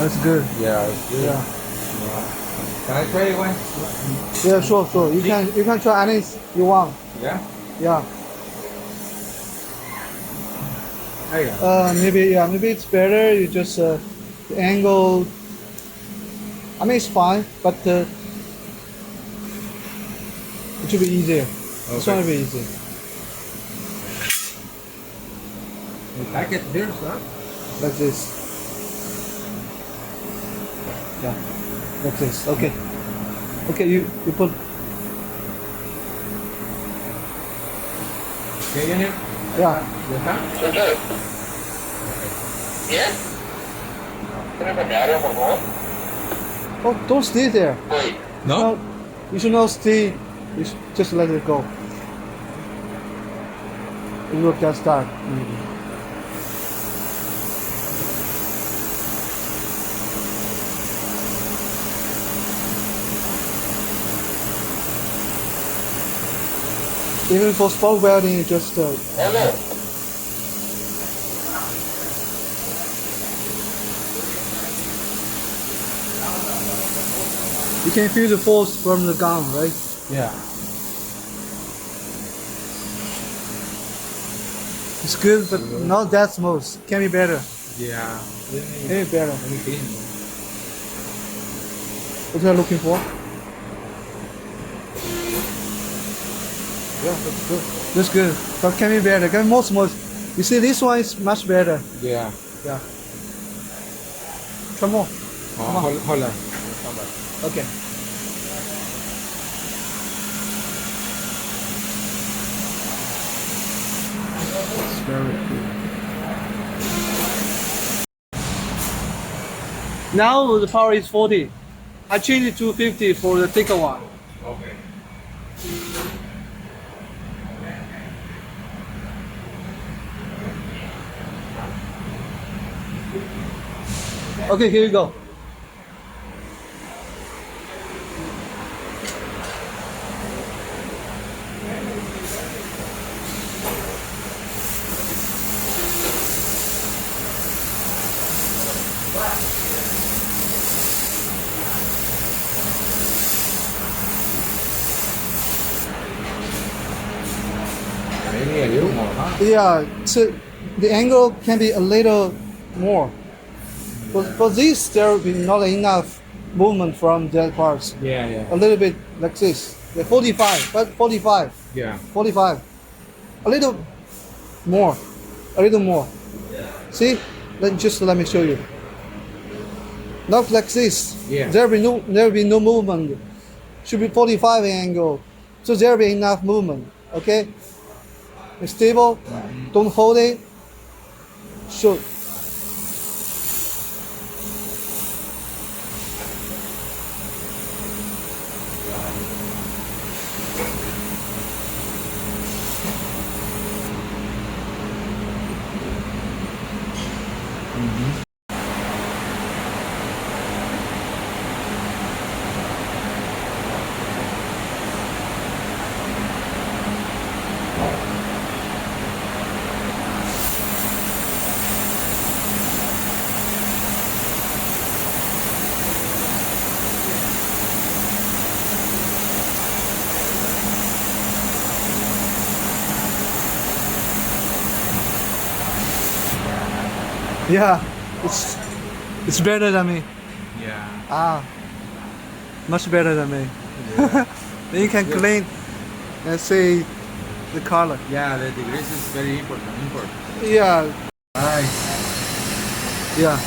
That's good. Yeah, it's good. Yeah. Can I try one? Yeah, sure. You can try any you want. Yeah. Yeah. There you go. Maybe it's better. You just the angle. I mean, it's fine, but it should be easier. This one will be easier. Like it here, sir? Like this. Yeah. Like this. Okay. Okay. You put. Okay, in here? Yeah. You have? ¿Bien? ¿Tienes batería, por favor? Oh, don't stay there. Wait. No? You should not stay. You should just let it go. It will get stuck. Even for spot welding, you just Hello. you can feel the force from the gun, right? Yeah. It's good, but not that smooth. Can be better. Yeah. Can be better. Let me clean. What are you looking for? Yeah, that's good. That's good, but can be better. Can be more smooth. You see, this one is much better. Yeah. Yeah. Try more. Oh, hold on. Okay. It's very good. Now the power is 40. I changed it to 50 for the thicker one. Okay. Okay, here you go. Maybe a little more, huh? Yeah, so the angle can be a little more. For this, there will be not enough movement from the parts. Yeah, yeah. A little bit like this. Yeah, 45, but 45, Yeah. 45. A little more, a little more. See? Let me show you. Not like this. Yeah. There will be no movement. Should be 45 angle, so there will be enough movement. Okay. It's stable. Don't hold it. Shoot. Yeah, it's better than me. Yeah. Much better than me. Then you can clean and see the color. Yeah, the grease is very important. Yeah, Nice. yeah,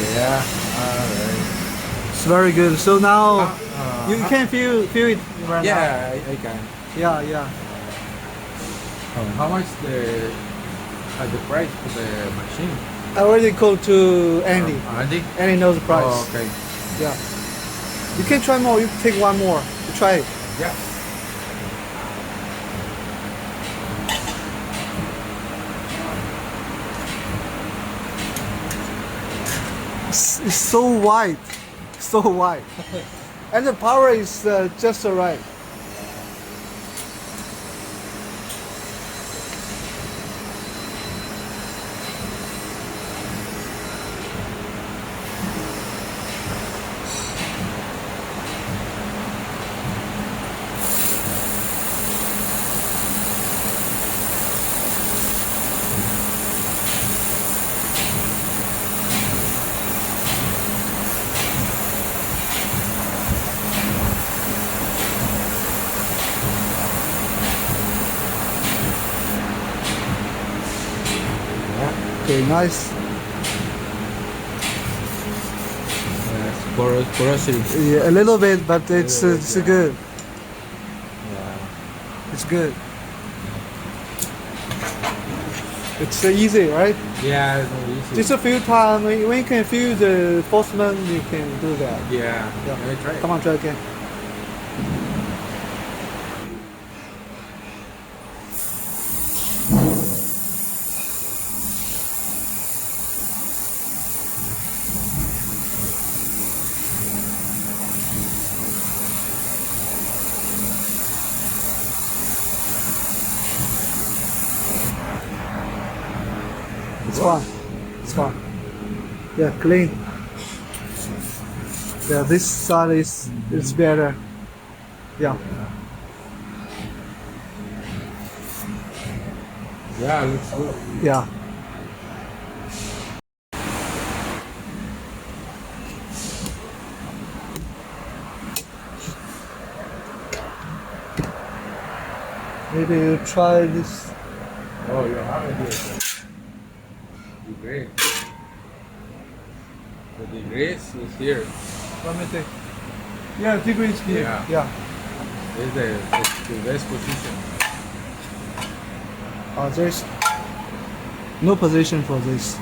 Yeah. Alright. it's very good. So now you how- can feel it right now. Yeah, I can. Yeah, yeah. How much the price for the machine? I already called to Andy. Andy? Andy knows the price. Oh, okay. Yeah. You can try more. You take one more. You try it. Yeah. It's so wide, so wide, and the power is just right. Okay, nice. Yes, porosity. Yeah, a little bit, but it's Little bit, it's yeah. good. Yeah. It's good. It's easy, right? Yeah, it's not easy. Just a few times when you can feel the postman, you can do that. Yeah. Yeah. Let me try it. Come on, try again. It's fine. It's fine. Yeah, clean. Yeah, this side is better. Yeah. Yeah, it looks good. Yeah. Maybe you try this. Oh, you have it here. Degree. The degrees is here. Let me take. Yeah, degree is here. Yeah. Yeah. This is the best position. There's no position for this.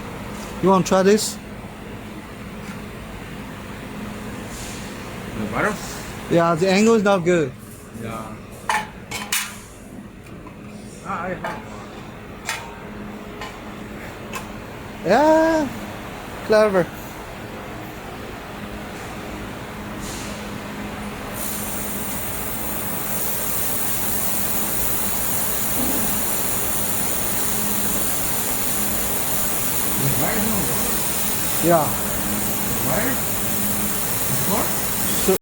You want to try this? No matter? Yeah, the angle is not good. Yeah. I have one. Yeah, clever. The wire no work. Yeah. The wire is work? So,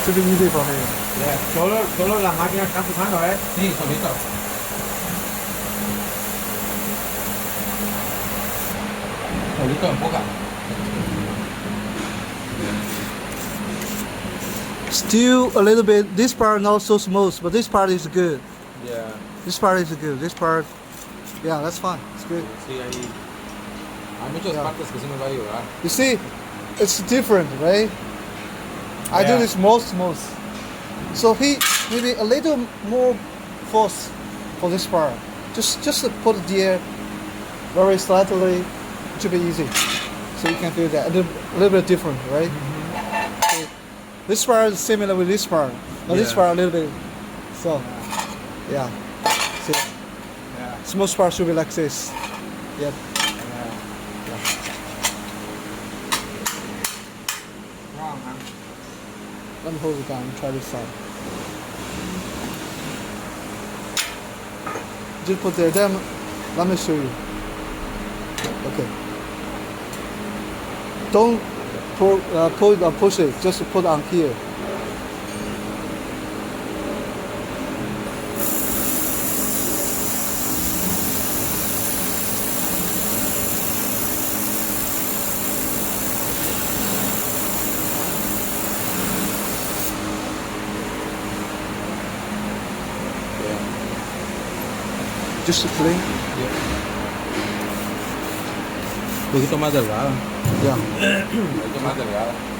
should be easy for him. Yeah. Solo la máquina está empujando, ¿eh? Sí, solito. Solito empuja. Still a little bit. This part not so smooth, but this part is good. Yeah. This part is good. This part, yeah, that's fine. It's good. Sí, hay muchas Yeah. partes que sí nos va a ayudar. You see, it's different, right? I do Yeah. this most. So he maybe a little more force for this part. Just to put the air very slightly. It should be easy. So you can feel that a little bit different, right? So this part is similar with this part, but this Yeah. part a little bit. So yeah, see, Yeah. smooth part should be like this. Yeah. Wrong, man. Let me hold it down and try this side. Just put there. Then let me show you. Okay. Don't push it. Just put on here. Just to clean. Un poquito más delgada. Yeah. Un poquito más delgada.